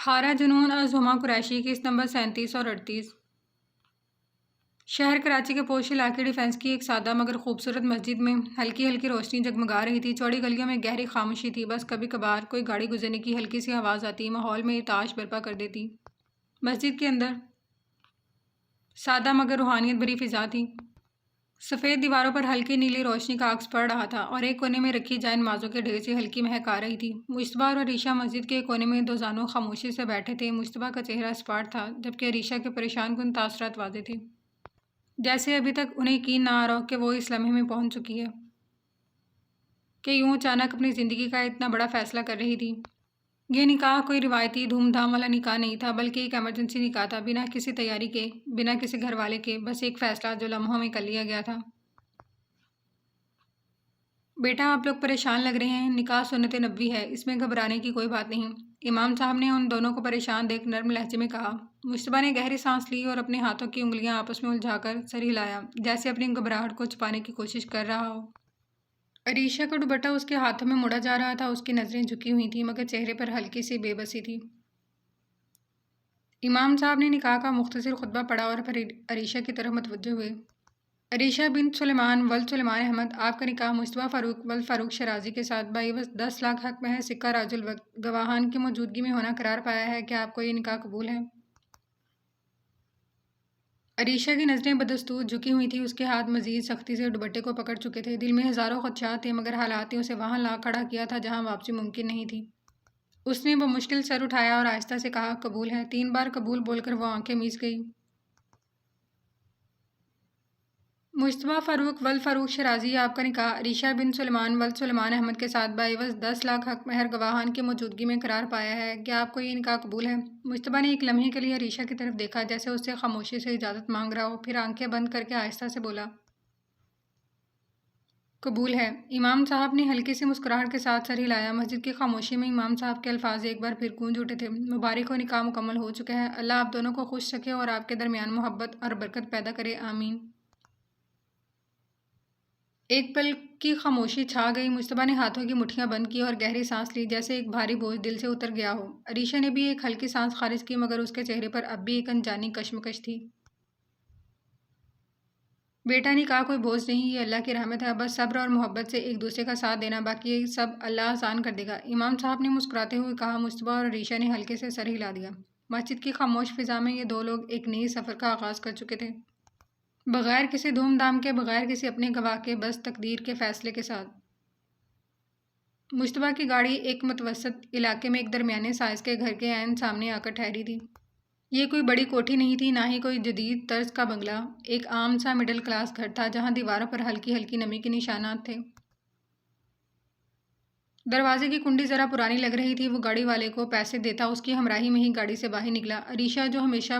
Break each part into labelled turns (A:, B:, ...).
A: ہارا جنون از ہما Qureshi case number 37 اور 38۔ شہر کراچی کے پوش علاقے ڈیفنس کی ایک سادہ مگر خوبصورت مسجد میں ہلکی ہلکی روشنی جگمگا رہی تھی۔ چوڑی گلیوں میں گہری خاموشی تھی، بس کبھی کبھار کوئی گاڑی گزرنے کی ہلکی سی آواز آتی، ماحول میں ارتعاش برپا کر دیتی۔ مسجد کے اندر سادہ مگر روحانیت بھری فضا تھی۔ سفید دیواروں پر ہلکی نیلی روشنی کا عکس پڑ رہا تھا اور ایک کونے میں رکھی جائے نمازوں کے ڈھیر سے ہلکی مہک آ رہی تھی۔ مشتبہ اور عریشہ مسجد کے ایک کونے میں دو زانو خاموشی سے بیٹھے تھے۔ مشتبہ کا چہرہ اسپاٹ تھا، جبکہ عریشہ کے پریشان کن تاثرات واضح تھے، جیسے ابھی تک انہیں یقین نہ آ رہا ہو کہ وہ اس لمحے میں پہنچ چکی ہے، کہ یوں اچانک اپنی زندگی کا اتنا بڑا فیصلہ کر رہی تھی۔ یہ نکاح کوئی روایتی دھوم دھام والا نکاح نہیں تھا، بلکہ ایک ایمرجنسی نکاح تھا، بنا کسی تیاری کے، بنا کسی گھر والے کے، بس ایک فیصلہ جو لمحوں میں کر لیا گیا تھا۔ بیٹا آپ لوگ پریشان لگ رہے ہیں، نکاح سنت نبوی ہے، اس میں گھبرانے کی کوئی بات نہیں، امام صاحب نے ان دونوں کو پریشان دیکھ نرم لہجے میں کہا۔ مشتبہ نے گہری سانس لی اور اپنے ہاتھوں کی انگلیاں آپس میں الجھا کر سر ہلایا، جیسے اپنی گھبراہٹ کو چھپانے کی کوشش کر رہا ہو۔ عریشہ کا دوپٹہ اس کے ہاتھوں میں مڑا جا رہا تھا، اس کی نظریں جھکی ہوئی تھیں، مگر چہرے پر ہلکی سی بے بسی تھی۔ امام صاحب نے نکاح کا مختصر خطبہ پڑھا اور پھر عریشہ کی طرف متوجہ ہوئے۔ عریشہ بنت سلیمان ولد سلیمان احمد، آپ کا نکاح مصطفیٰ فاروق ولد فاروق شرازی کے ساتھ بعوض 10 لاکھ حق مہر سکہ راج الوقت گواہان کی موجودگی میں ہونا قرار پایا ہے، کیا آپ کو یہ نکاح قبول ہے؟ عریشہ کی نظریں بدستور جھکی ہوئی تھیں، اس کے ہاتھ مزید سختی سے دوپٹے کو پکڑ چکے تھے۔ دل میں ہزاروں خدشات تھے، مگر حالات نے اسے وہاں لا کھڑا کیا تھا جہاں واپسی ممکن نہیں تھی۔ اس نے بمشکل سر اٹھایا اور آہستہ سے کہا، قبول ہے۔ 3 بار قبول بول کر وہ آنکھیں میچ گئی۔ مصطفیٰ فاروق ولد فاروق شرازی، آپ کا نکاح عریشہ بنت سلیمان ولد سلیمان احمد کے ساتھ بعوض 10 لاکھ حق مہر گواہان کی موجودگی میں قرار پایا ہے، کیا آپ کو یہ نکاح قبول ہے؟ مشتبہ نے ایک لمحے کے لیے عریشہ کی طرف دیکھا، جیسے اس سے خاموشی سے اجازت مانگ رہا ہو، پھر آنکھیں بند کر کے آہستہ سے بولا، قبول ہے۔ امام صاحب نے ہلکی سی مسکراہٹ کے ساتھ سر ہلایا۔ مسجد کی خاموشی میں امام صاحب کے الفاظ ایک بار پھر گونج اٹھے تھے، مبارک ہو، نکاح مکمل ہو چکا ہے، اللہ آپ دونوں کو خوش رکھے اور آپ کے درمیان محبت اور برکت پیدا کرے، آمین۔ ایک پل کی خاموشی چھا گئی۔ مشتبہ نے ہاتھوں کی مٹھیاں بند کی اور گہری سانس لی، جیسے ایک بھاری بوجھ دل سے اتر گیا ہو۔ عریشہ نے بھی ایک ہلکی سانس خارج کی، مگر اس کے چہرے پر اب بھی ایک انجانی کشمکش تھی۔ بیٹا، نکاح کوئی بوجھ نہیں، یہ اللہ کی رحمت ہے، بس صبر اور محبت سے ایک دوسرے کا ساتھ دینا، باقی سب اللہ آسان کر دے گا، امام صاحب نے مسکراتے ہوئے کہا۔ مشتبہ اور عریشہ نے ہلکے سے سر ہلا دیا۔ مسجد کی خاموش فضا میں یہ دو لوگ ایک نئی سفر کا آغاز کر چکے تھے، بغیر کسی دھوم دھام کے، بغیر کسی اپنے گواہ کے، بس تقدیر کے فیصلے کے ساتھ۔ مشتبہ کی گاڑی ایک متوسط علاقے میں ایک درمیانے سائز کے گھر کے عین سامنے آ کر ٹھہری تھی۔ یہ کوئی بڑی کوٹھی نہیں تھی، نہ ہی کوئی جدید طرز کا بنگلہ، ایک عام سا مڈل کلاس گھر تھا جہاں دیواروں پر ہلکی ہلکی نمی کے نشانات تھے۔ دروازے کی کنڈی ذرا پرانی لگ رہی تھی۔ وہ گاڑی والے کو پیسے دیتا اس کی ہمراہی میں ہی گاڑی سے باہر نکلا۔ عریشہ، جو ہمیشہ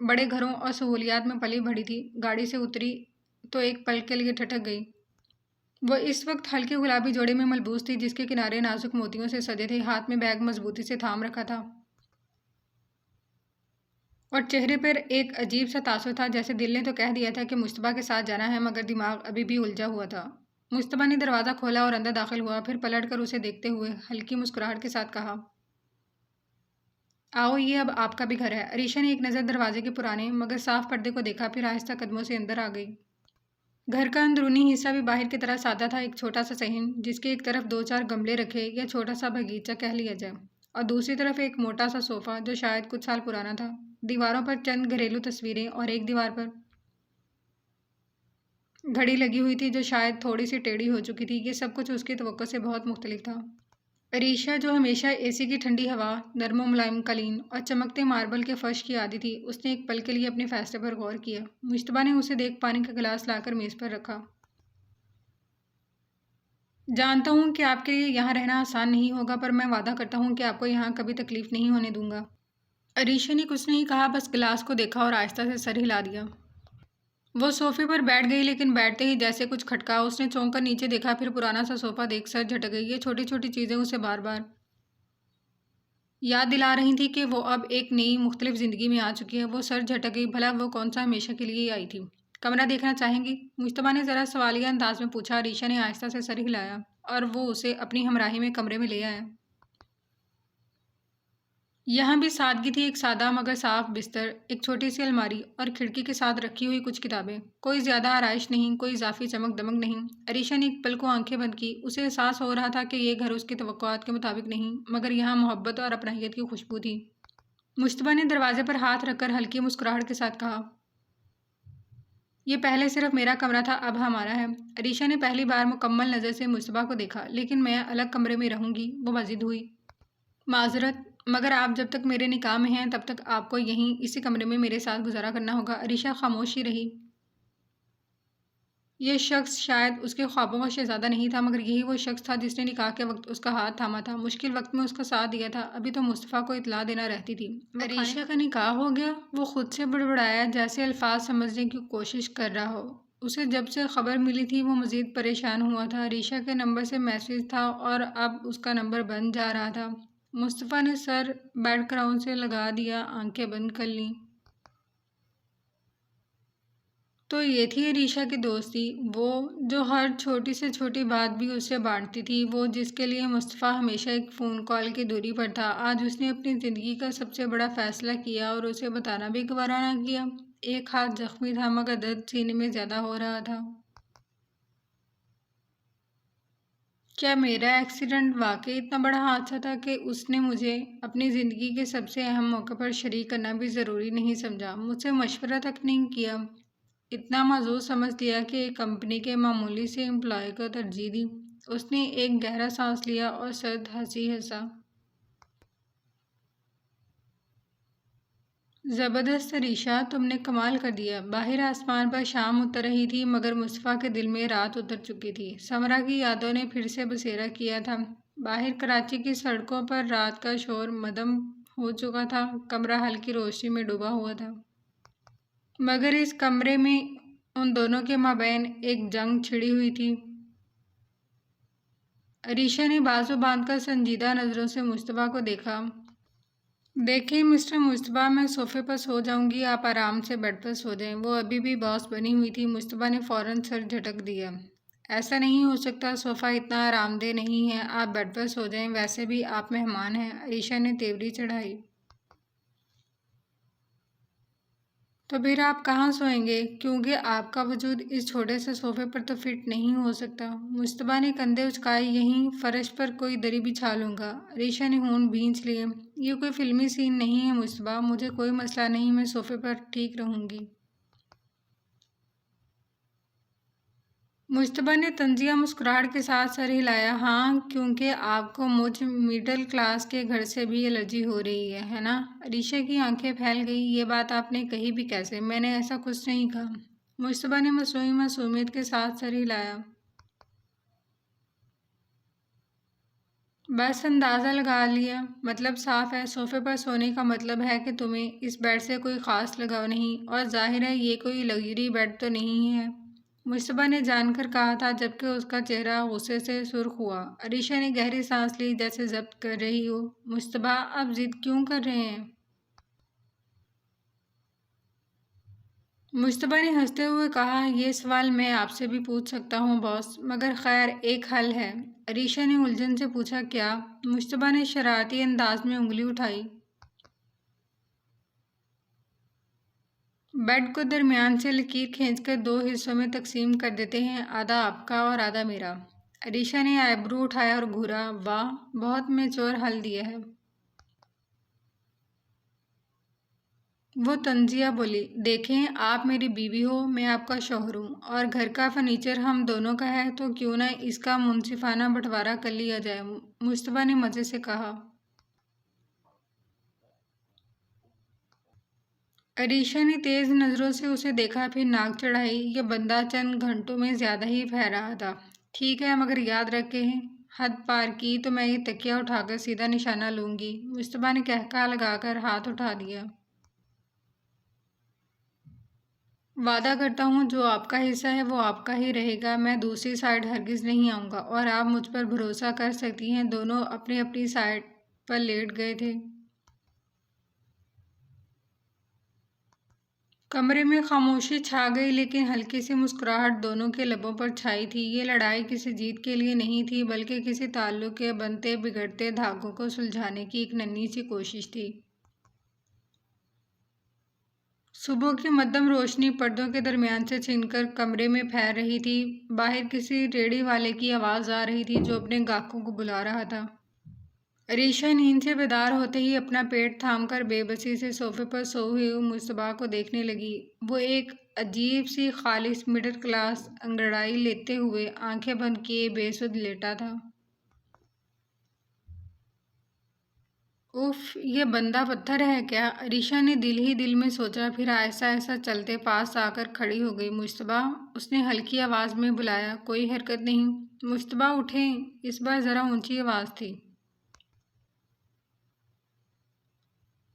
A: بڑے گھروں اور سہولیات میں پلی بڑھی تھی، گاڑی سے اتری تو ایک پل کے لیے ٹھٹک گئی۔ وہ اس وقت ہلکے گلابی جوڑے میں ملبوس تھی، جس کے کنارے نازک موتیوں سے سجے تھے، ہاتھ میں بیگ مضبوطی سے تھام رکھا تھا اور چہرے پر ایک عجیب سا تاثر تھا، جیسے دل نے تو کہہ دیا تھا کہ مشتبہ کے ساتھ جانا ہے، مگر دماغ ابھی بھی الجھا ہوا تھا۔ مشتبہ نے دروازہ کھولا اور اندر داخل ہوا، پھر پلٹ کر اسے دیکھتے ہوئے ہلکی مسکراہٹ کے ساتھ کہا، آؤ، یہ اب آپ کا بھی گھر ہے۔ عریشہ نے ایک نظر دروازے کے پرانے مگر صاف پردے کو دیکھا، پھر آہستہ قدموں سے اندر آ گئی۔ گھر کا اندرونی حصہ بھی باہر کی طرح سادہ تھا، ایک چھوٹا سا صحن جس کے ایک طرف 2-4 گملے رکھے یا چھوٹا سا باغیچہ کہہ لیا جائے، اور دوسری طرف ایک موٹا سا صوفہ جو شاید کچھ سال پرانا تھا۔ دیواروں پر چند گھریلو تصویریں اور ایک دیوار پر گھڑی لگی ہوئی تھی جو شاید تھوڑی سی ٹیڑھی ہو چکی تھی۔ یہ سب کچھ اس کی توقع سے بہت مختلف تھا۔ عریشہ، جو ہمیشہ اے سی کی ٹھنڈی ہوا، نرم و ملائم قالین اور چمکتے ماربل کے فرش کی عادی تھی، اس نے ایک پل کے لیے اپنے فیصلے پر غور کیا۔ مشتبہ نے اسے دیکھ پانی کا گلاس لا کر میز پر رکھا۔ جانتا ہوں کہ آپ کے لیے یہاں رہنا آسان نہیں ہوگا، پر میں وعدہ کرتا ہوں کہ آپ کو یہاں کبھی تکلیف نہیں ہونے دوں گا۔ عریشہ نے کچھ نہیں کہا، بس گلاس کو دیکھا اور آہستہ سے سر ہلا دیا۔ وہ صوفے پر بیٹھ گئی، لیکن بیٹھتے ہی جیسے کچھ کھٹکا، اس نے چونک کر نیچے دیکھا، پھر پرانا سا صوفہ دیکھ سر جھٹک گئی۔ یہ چھوٹی چھوٹی چیزیں اسے بار بار یاد دلا رہی تھی کہ وہ اب ایک نئی مختلف زندگی میں آ چکی ہے۔ وہ سر جھٹک گئی، بھلا وہ کون سا ہمیشہ کے لیے آئی تھی؟ کمرہ دیکھنا چاہیں گی؟ مشتبہ نے ذرا سوالیہ انداز میں پوچھا۔ عریشہ نے آہستہ سے سر ہلایا اور وہ اسے اپنی ہمراہی میں کمرے میں لے آیا۔ یہاں بھی سادگی تھی، ایک سادہ مگر صاف بستر، ایک چھوٹی سی الماری اور کھڑکی کے ساتھ رکھی ہوئی کچھ کتابیں۔ کوئی زیادہ آرائش نہیں، کوئی اضافی چمک دمک نہیں۔ عریشہ نے ایک پل کو آنکھیں بند کی۔ اسے احساس ہو رہا تھا کہ یہ گھر اس کی توقعات کے مطابق نہیں، مگر یہاں محبت اور اپنائیت کی خوشبو تھی۔ مشتبہ نے دروازے پر ہاتھ رکھ کر ہلکی مسکراہٹ کے ساتھ کہا، یہ پہلے صرف میرا کمرہ تھا، اب ہمارا ہے۔ عریشہ نے پہلی بار مکمل نظر سے مشتبہ کو دیکھا۔ لیکن میں الگ کمرے میں رہوں گی، وہ مزید ہوئی۔ معذرت، مگر آپ جب تک میرے نکاح میں ہیں تب تک آپ کو یہیں اسی کمرے میں میرے ساتھ گزارا کرنا ہوگا۔ عریشہ خاموش ہی رہی۔ یہ شخص شاید اس کے خوابوں کا شہزادہ نہیں تھا، مگر یہی وہ شخص تھا جس نے نکاح کے وقت اس کا ہاتھ تھاما تھا، مشکل وقت میں اس کا ساتھ دیا تھا۔ ابھی تو مصطفیٰ کو اطلاع دینا رہتی تھی۔ عریشہ کا نکاح ہو گیا؟ وہ خود سے بڑبڑایا، جیسے الفاظ سمجھنے کی کوشش کر رہا ہو۔ اسے جب سے خبر ملی تھی وہ مزید پریشان ہوا تھا۔ عریشہ کے نمبر سے میسج تھا اور اب اس کا نمبر بند جا رہا تھا۔ مصطفیٰ نے سر بیڈ کراؤن سے لگا دیا، آنکھیں بند کر لیں۔ تو یہ تھی عریشہ کی دوستی، وہ جو ہر چھوٹی سے چھوٹی بات بھی اس سے بانٹتی تھی، وہ جس کے لیے مصطفیٰ ہمیشہ ایک فون کال کی دوری پر تھا۔ آج اس نے اپنی زندگی کا سب سے بڑا فیصلہ کیا اور اسے بتانا بھی گوارا نہ کیا۔ ایک ہاتھ زخمی تھا مگر درد سینے میں زیادہ ہو رہا تھا۔ کیا میرا ایکسیڈنٹ واقعی اتنا بڑا حادثہ تھا کہ اس نے مجھے اپنی زندگی کے سب سے اہم موقع پر شریک کرنا بھی ضروری نہیں سمجھا، مجھ سے مشورہ تک نہیں کیا، اتنا معذور سمجھ لیا کہ ایک کمپنی کے معمولی سے امپلائی کو ترجیح دی؟ اس نے ایک گہرا سانس لیا اور سرد ہنسی ہنسا۔ زبردست عریشہ، تم نے کمال کر دیا۔ باہر آسمان پر شام اتر رہی تھی مگر مصطفیٰ کے دل میں رات اتر چکی تھی۔ سمرا کی یادوں نے پھر سے بسیرا کیا تھا۔ باہر کراچی کی سڑکوں پر رات کا شور مدھم ہو چکا تھا، کمرہ ہلکی روشنی میں ڈوبا ہوا تھا۔ مگر اس کمرے میں ان دونوں کے مابین ایک جنگ چھڑی ہوئی تھی۔ عریشہ نے بازو باندھ کر سنجیدہ نظروں سے مصطفیٰ کو دیکھا۔ دیکھیں مسٹر مصطفیٰ، میں صوفے پر سو جاؤں گی، آپ آرام سے بیڈ پر سو جائیں۔ وہ ابھی بھی باس بنی ہوئی تھی۔ مصطفیٰ نے فوراً سر جھٹک دیا۔ ایسا نہیں ہو سکتا، صوفہ اتنا آرام دہ نہیں ہے، آپ بیڈ پر سو جائیں، ویسے بھی آپ مہمان ہیں۔ عریشہ نے تیوری چڑھائی۔ تو پھر آپ کہاں سوئیں گے؟ کیونکہ آپ کا وجود اس چھوٹے سے صوفے پر تو فٹ نہیں ہو سکتا۔ مصطفیٰ نے کندھے اچکائے، یہیں فرش پر کوئی دری بچھا لوں گا۔ عریشہ نے ہونٹ بھینچ لیے۔ یہ کوئی فلمی سین نہیں ہے مصطفیٰ، مجھے کوئی مسئلہ نہیں، میں صوفے پر ٹھیک رہوں گی۔ مصطفیٰ نے طنزیہ مسکراہٹ کے ساتھ سر ہلایا۔ ہاں، کیونکہ آپ کو مجھ مڈل کلاس کے گھر سے بھی الرجی ہو رہی ہے نا؟ عریشہ کی آنکھیں پھیل گئیں۔ یہ بات آپ نے کہی بھی کیسے؟ میں نے ایسا کچھ نہیں کہا۔ مصطفیٰ نے مصنوعی معصومیت کے ساتھ سر ہلایا۔ بس اندازہ لگا لیا، مطلب صاف ہے، صوفے پر سونے کا مطلب ہے کہ تمہیں اس بیڈ سے کوئی خاص لگاؤ نہیں، اور ظاہر ہے یہ کوئی لگژری بیڈ تو نہیں ہے۔ مصطفیٰ نے جان کر کہا تھا جبکہ اس کا چہرہ غصے سے سرخ ہوا۔ عریشہ نے گہری سانس لی جیسے ضبط کر رہی ہو۔ مصطفیٰ، آپ ضد کیوں کر رہے ہیں؟ مصطفیٰ نے ہنستے ہوئے کہا، یہ سوال میں آپ سے بھی پوچھ سکتا ہوں باس، مگر خیر ایک حل ہے۔ عریشہ نے الجھن سے پوچھا، کیا؟ مصطفیٰ نے شرارتی انداز میں انگلی اٹھائی۔ بیڈ کو درمیان سے لکیر کھینچ کر دو حصوں میں تقسیم کر دیتے ہیں، آدھا آپ کا اور آدھا میرا۔ عریشہ نے آئیبرو اٹھایا اور گھورا۔ واہ، بہت میچور حل دیا ہے۔ وہ طنزیہ بولی، دیکھیں آپ میری بیوی ہو، میں آپ کا شوہر ہوں، اور گھر کا فرنیچر ہم دونوں کا ہے، تو کیوں نہ اس کا منصفانہ بٹوارا کر لیا جائے؟ مصطفیٰ نے مزے سے کہا۔ عریشہ نے تیز نظروں سے اسے دیکھا، پھر ناک چڑھائی۔ یہ بندہ چند گھنٹوں میں زیادہ ہی پھیل رہا تھا۔ ٹھیک ہے، مگر یاد رکھیں، حد پار کی تو میں یہ تکیہ اٹھا کر سیدھا نشانہ لوں گی۔ مصطفیٰ نے قہقہہ لگا کر ہاتھ اٹھا دیا۔ وعدہ کرتا ہوں جو آپ کا حصہ ہے وہ آپ کا ہی رہے گا، میں دوسری سائڈ ہرگز نہیں آؤں گا، اور آپ مجھ پر بھروسہ کر سکتی ہیں۔ دونوں اپنی اپنی سائڈ پر لیٹ گئے تھے۔ کمرے میں خاموشی چھا گئی، لیکن ہلکی سی مسکراہٹ دونوں کے لبوں پر چھائی تھی۔ یہ لڑائی کسی جیت کے لیے نہیں تھی، بلکہ کسی تعلق کے بنتے بگڑتے دھاگوں کو سلجھانے کی ایک ننھی سی کوشش تھی۔ صبح کی مدھم روشنی پردوں کے درمیان سے چھن کر کمرے میں پھیل رہی تھی۔ باہر کسی ریڑھی والے کی آواز آ رہی تھی جو اپنے گاہکوں کو بلا رہا تھا۔ عریشہ نیند سے بیدار ہوتے ہی اپنا پیٹ تھام کر بے بسی سے صوفے پر سوئی ہوئی مصطبیٰ کو دیکھنے لگی۔ وہ ایک عجیب سی خالص مڈل کلاس انگڑائی لیتے ہوئے آنکھیں بند کیے بے سدھ لیٹا تھا۔ اف، یہ بندہ پتھر ہے کیا؟ عریشہ نے دل ہی دل میں سوچا، پھر آہستہ آہستہ چلتے پاس آ کر کھڑی ہو گئی۔ مصطبیٰ، اس نے ہلکی آواز میں بلایا۔ کوئی حرکت نہیں۔ مصطبیٰ اٹھیں۔ اس بار ذرا اونچی آواز تھی۔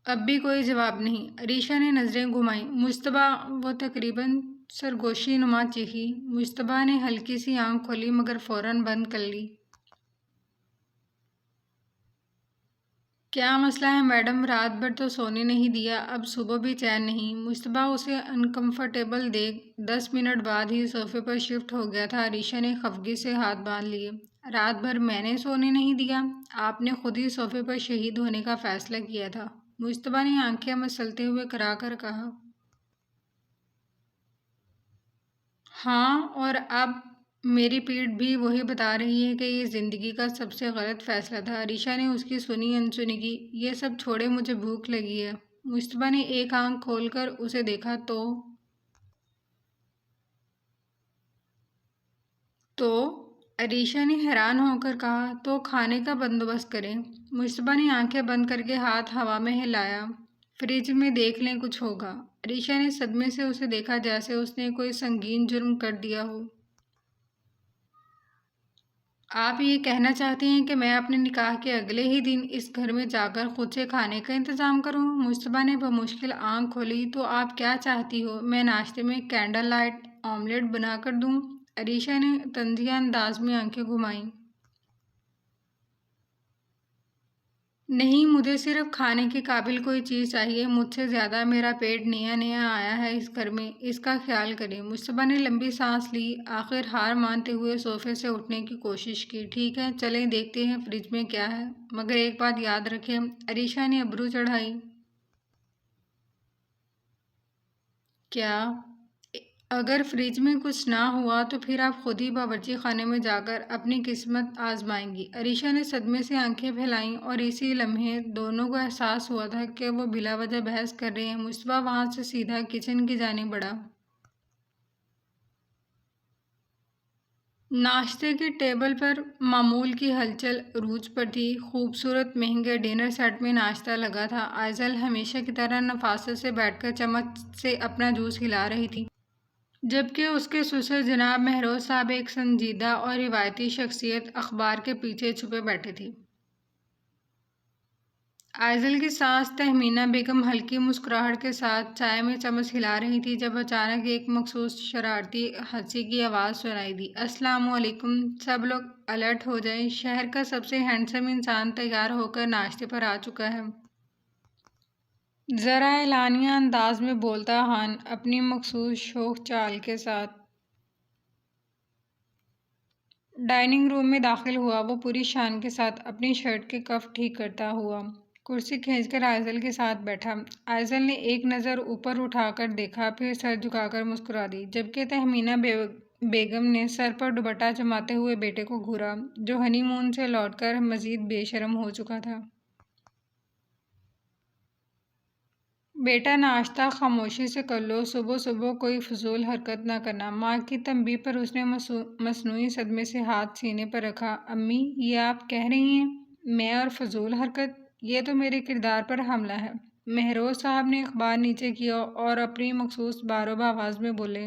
A: اب بھی کوئی جواب نہیں۔ عریشہ نے نظریں گھمائیں۔ مصطبیٰ، وہ تقریباً سرگوشی نما چیخی۔ مصطبیٰ نے ہلکی سی آنکھ کھولی مگر فوراً بند کر لی۔ کیا مسئلہ ہے میڈم؟ رات بھر تو سونے نہیں دیا، اب صبح بھی چین نہیں۔ مصطبیٰ اسے انکمفرٹیبل دیکھ 10 منٹ بعد ہی صوفے پر شفٹ ہو گیا تھا۔ عریشہ نے خفگی سے ہاتھ باندھ لیے۔ رات بھر میں نے سونے نہیں دیا؟ آپ نے خود ہی صوفے پر شہید ہونے کا فیصلہ کیا تھا۔ مصطبیٰ نے آنکھیں مسلتے ہوئے کرا کر کہا۔ ہاں، اور اب میری پیٹھ بھی وہی بتا رہی ہے کہ یہ زندگی کا سب سے غلط فیصلہ تھا۔ عریشہ نے اس کی سنی انسنی، یہ سب چھوڑے، مجھے بھوک لگی ہے۔ مصطبیٰ نے ایک آنکھ کھول کر اسے دیکھا۔ تو عریشہ نے حیران ہو کر کہا، تو کھانے کا بندوبست کریں۔ مصطبیٰ نے آنکھیں بند کر کے ہاتھ ہوا میں ہلایا۔ فریج میں دیکھ لیں، کچھ ہوگا۔ عریشہ نے صدمے سے اسے دیکھا جیسے اس نے کوئی سنگین جرم کر دیا ہو۔ آپ یہ کہنا چاہتے ہیں کہ میں اپنے نکاح کے اگلے ہی دن اس گھر میں جا کر خود سے کھانے کا انتظام کروں؟ مصطبیٰ نے بمشکل آنکھ کھولی۔ تو آپ کیا چاہتی ہو؟ میں ناشتے میں کینڈل لائٹ آملیٹ بنا کر دوں؟ عریشہ نے طنزیہ انداز میں آنکھیں گھمائیں۔ نہیں، مجھے صرف کھانے کے قابل کوئی چیز چاہیے۔ مجھ سے زیادہ میرا پیٹ نیا نیا آیا ہے اس گھر میں، اس کا خیال کریں۔ مصطبیٰ نے لمبی سانس لی، آخر ہار مانتے ہوئے صوفے سے اٹھنے کی کوشش کی۔ ٹھیک ہے، چلیں دیکھتے ہیں فریج میں کیا ہے، مگر ایک بات یاد رکھیں۔ عریشہ نے ابرو چڑھائی۔ کیا؟ اگر فریج میں کچھ نہ ہوا تو پھر آپ خود ہی باورچی خانے میں جا کر اپنی قسمت آزمائیں گی۔ عریشہ نے صدمے سے آنکھیں پھیلائیں اور اسی لمحے دونوں کو احساس ہوا تھا کہ وہ بلا وجہ بحث کر رہے ہیں۔ مصطبیٰ وہاں سے سیدھا کچن کی جانب بڑھا۔ ناشتے کی ٹیبل پر معمول کی ہلچل عروج پر تھی۔ خوبصورت مہنگے ڈنر سیٹ میں ناشتہ لگا تھا۔ آئزل ہمیشہ کی طرح نفاست سے بیٹھ کر چمچ سے اپنا جوس ہلا رہی تھی، جبکہ اس کے سسر جناب مہروز صاحب، ایک سنجیدہ اور روایتی شخصیت، اخبار کے پیچھے چھپے بیٹھے تھے۔ آئزل کی ساس تہمینہ بیگم ہلکی مسکراہٹ کے ساتھ چائے میں چمچ ہلا رہی تھی جب اچانک ایک مخصوص شرارتی ہنسی کی آواز سنائی دی۔ السلام علیکم، سب لوگ الرٹ ہو جائیں، شہر کا سب سے ہینڈسم انسان تیار ہو کر ناشتے پر آ چکا ہے۔ ذرا اعلانیہ انداز میں بولتا ہان اپنی مخصوص شوخ چال کے ساتھ ڈائننگ روم میں داخل ہوا۔ وہ پوری شان کے ساتھ اپنی شرٹ کے کف ٹھیک کرتا ہوا کرسی کھینچ کر آئزل کے ساتھ بیٹھا۔ آئزل نے ایک نظر اوپر اٹھا کر دیکھا، پھر سر جھکا کر مسکرا دی، جبکہ تہمینہ بیگم نے سر پر دوپٹہ جماتے ہوئے بیٹے کو گھورا، جو ہنی مون سے لوٹ کر مزید بے شرم ہو چکا تھا۔ بیٹا، ناشتہ خاموشی سے کر لو، صبح صبح کوئی فضول حرکت نہ کرنا۔ ماں کی تنبیہ پر اس نے مصنوعی صدمے سے ہاتھ سینے پر رکھا۔ امی، یہ آپ کہہ رہی ہیں میں اور فضول حرکت؟ یہ تو میرے کردار پر حملہ ہے۔ مہروز صاحب نے اخبار نیچے کیا اور اپنی مخصوص باروبہ آواز میں بولے۔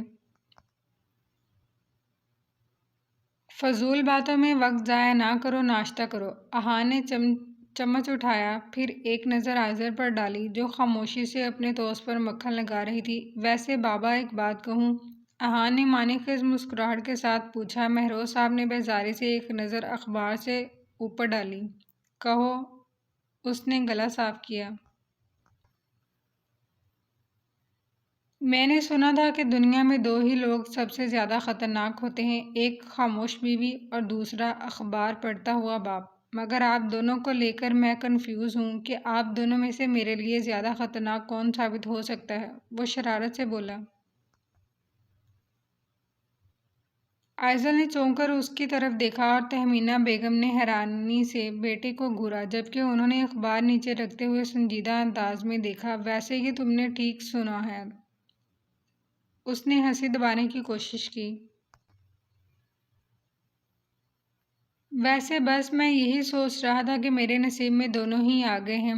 A: فضول باتوں میں وقت ضائع نہ کرو، ناشتہ کرو۔ اہا نے چمچ اٹھایا، پھر ایک نظر آئزل پر ڈالی جو خاموشی سے اپنے توست پر مکھن لگا رہی تھی۔ ویسے بابا، ایک بات کہوں؟ اہا نے معنی خیز مسکراہٹ کے ساتھ پوچھا۔ مہروز صاحب نے بیزاری سے ایک نظر اخبار سے اوپر ڈالی۔ کہو، اس نے گلا صاف کیا۔ میں نے سنا تھا کہ دنیا میں دو ہی لوگ سب سے زیادہ خطرناک ہوتے ہیں، ایک خاموش بیوی اور دوسرا اخبار پڑھتا ہوا باپ۔ مگر آپ دونوں کو لے کر میں کنفیوز ہوں کہ آپ دونوں میں سے میرے لیے زیادہ خطرناک کون ثابت ہو سکتا ہے، وہ شرارت سے بولا۔ ایزل نے چونک کر اس کی طرف دیکھا اور تہمینہ بیگم نے حیرانی سے بیٹے کو گھورا، جبکہ انہوں نے اخبار نیچے رکھتے ہوئے سنجیدہ انداز میں دیکھا۔ ویسے کہ تم نے ٹھیک سنا ہے۔ اس نے ہنسی دبانے کی کوشش کی۔ ویسے بس میں یہی سوچ رہا تھا کہ میرے نصیب میں دونوں ہی آ گئے ہیں۔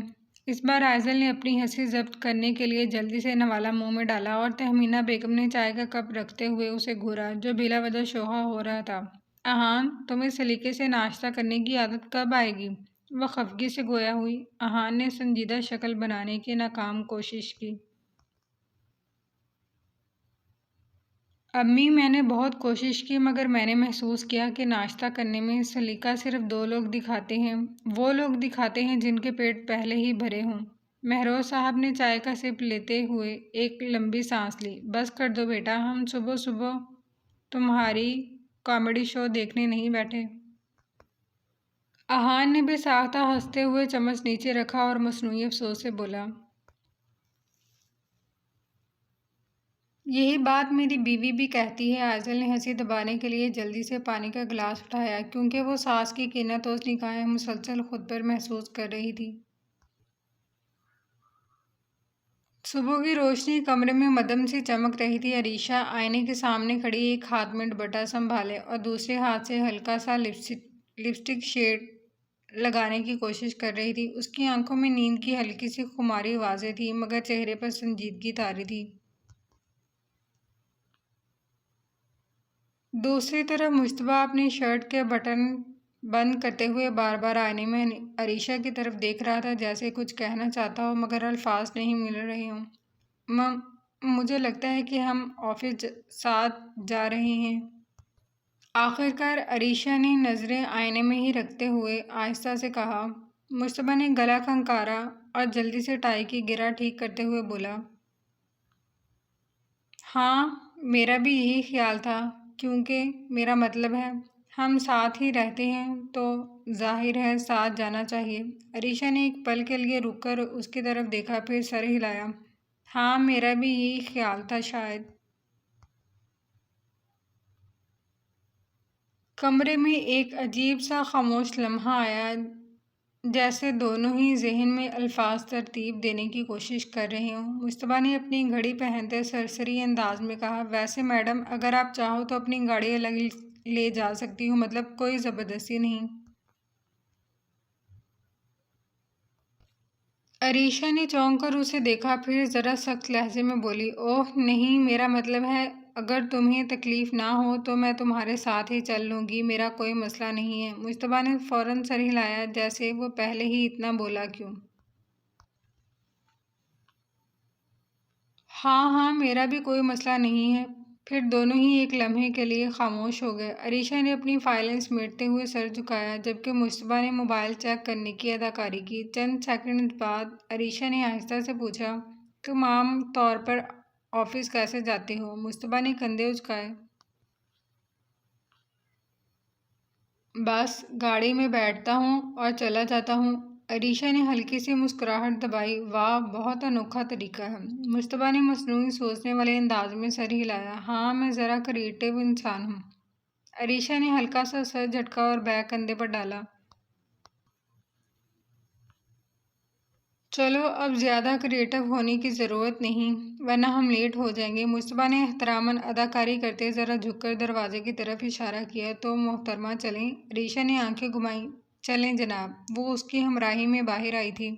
A: اس بار ایزل نے اپنی ہنسی ضبط کرنے کے لیے جلدی سے نوالا منہ میں ڈالا اور تہمینہ بیگم نے چائے کا کپ رکھتے ہوئے اسے گھورا جو بلا وجہ شوخا ہو رہا تھا۔ اہان، تمہیں سلیقے سے ناشتہ کرنے کی عادت کب آئے گی؟ وہ خفگی سے گویا ہوئی۔ اہان نے سنجیدہ شکل بنانے کی ناکام کوشش کی۔ امی، میں نے بہت کوشش کی مگر میں نے محسوس کیا کہ ناشتہ کرنے میں سلیقہ صرف دو لوگ دکھاتے ہیں، وہ لوگ دکھاتے ہیں جن کے پیٹ پہلے ہی بھرے ہوں۔ مہروز صاحب نے چائے کا سپ لیتے ہوئے ایک لمبی سانس لی۔ بس کر دو بیٹا، ہم صبح صبح تمہاری کامیڈی شو دیکھنے نہیں بیٹھے۔ اہان نے بے ساختہ ہنستے ہوئے چمچ نیچے رکھا اور مصنوعی افسوس سے بولا۔ یہی بات میری بیوی بھی کہتی ہے۔ ایزل نے ہنسی دبانے کے لیے جلدی سے پانی کا گلاس اٹھایا، کیونکہ وہ ساس کی کینہ توز نگاہیں مسلسل خود پر محسوس کر رہی تھی۔ صبح کی روشنی کمرے میں مدھم سی چمک رہی تھی۔ عریشہ آئینے کے سامنے کھڑی ایک ہاتھ میں دوپٹہ سنبھالے اور دوسرے ہاتھ سے ہلکا سا لپسٹک شیڈ لگانے کی کوشش کر رہی تھی۔ اس کی آنکھوں میں نیند کی ہلکی سی خماری واضح تھی مگر چہرے پر سنجیدگی طاری تھی۔ دوسری طرف مشتبہ اپنی شرٹ کے بٹن بند کرتے ہوئے بار بار آئینے میں عریشہ کی طرف دیکھ رہا تھا، جیسے کچھ کہنا چاہتا ہو مگر الفاظ نہیں مل رہے ہوں۔ مجھے لگتا ہے کہ ہم آفس ساتھ جا رہے ہیں۔ آخر کار عریشہ نے نظریں آئینے میں ہی رکھتے ہوئے آہستہ سے کہا۔ مشتبہ نے گلا کھنکارا اور جلدی سے ٹائی کی گرہ ٹھیک کرتے ہوئے بولا۔ ہاں، میرا بھی یہی خیال تھا، کیونکہ میرا مطلب ہے ہم ساتھ ہی رہتے ہیں تو ظاہر ہے ساتھ جانا چاہیے۔ عریشہ نے ایک پل کے لیے رک کر اس کی طرف دیکھا، پھر سر ہلایا۔ ہاں، میرا بھی یہی خیال تھا شاید۔ کمرے میں ایک عجیب سا خاموش لمحہ آیا، جیسے دونوں ہی ذہن میں الفاظ ترتیب دینے کی کوشش کر رہے ہوں۔ مشتبہ نے اپنی گھڑی پہنتے سرسری انداز میں کہا۔ ویسے میڈم، اگر آپ چاہو تو اپنی گاڑی الگ لے جا سکتی ہوں، مطلب کوئی زبردستی نہیں۔ عریشہ نے چونک کر اسے دیکھا، پھر ذرا سخت لہجے میں بولی۔ اوہ نہیں، میرا مطلب ہے اگر تمہیں تکلیف نہ ہو تو میں تمہارے ساتھ ہی چل لوں گی، میرا کوئی مسئلہ نہیں ہے۔ مشتبہ نے فوراً سر ہلایا، جیسے وہ پہلے ہی اتنا بولا کیوں۔ ہاں ہاں، میرا بھی کوئی مسئلہ نہیں ہے۔ پھر دونوں ہی ایک لمحے کے لیے خاموش ہو گئے۔ عریشہ نے اپنی فائلیں سمیٹتے ہوئے سر جھکایا، جبکہ مشتبہ نے موبائل چیک کرنے کی اداکاری کی۔ چند سیکنڈ بعد عریشہ نے آہستہ سے پوچھا، تم عام طور پر آفس کیسے جاتے ہو؟ مشتبہ نے کندھے اچکائے۔ بس گاڑی میں بیٹھتا ہوں اور چلا جاتا ہوں۔ عریشہ نے ہلکی سی مسکراہٹ دبائی۔ واہ، بہت انوکھا طریقہ ہے۔ مشتبہ نے مصنوعی سوچنے والے انداز میں سر ہلایا۔ ہاں، میں ذرا کریٹو انسان ہوں۔ عریشہ نے ہلکا سا سر جھٹکا اور بیگ کندھے پر ڈالا۔ چلو، اب زیادہ کریٹو ہونے کی ضرورت نہیں ورنہ ہم لیٹ ہو جائیں گے۔ مشتبہ نے احتراماً اداکاری کرتے ذرا جھک کر دروازے کی طرف اشارہ کیا۔ تو محترمہ چلیں؟ عریشہ نے آنکھیں گھمائیں۔ چلیں جناب۔ وہ اس کی ہمراہی میں باہر آئی تھی۔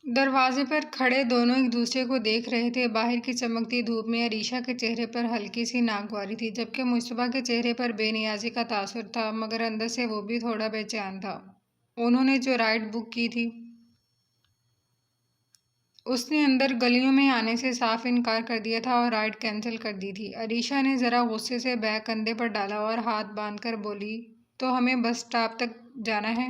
A: دروازے پر کھڑے دونوں ایک دوسرے کو دیکھ رہے تھے۔ باہر کی چمکتی دھوپ میں عریشہ کے چہرے پر ہلکی سی ناگواری تھی، جبکہ مشتبہ کے چہرے پر بے نیازی کا تاثر تھا، مگر اندر سے وہ بھی تھوڑا بے چین تھا۔ انہوں نے جو رائڈ بک کی تھی، اس نے اندر گلیوں میں آنے سے صاف انکار کر دیا تھا اور رائڈ کینسل کر دی تھی۔ عریشہ نے ذرا غصے سے بیگ کندھے پر ڈالا اور ہاتھ باندھ کر بولی، تو ہمیں بس اسٹاپ تک جانا ہے؟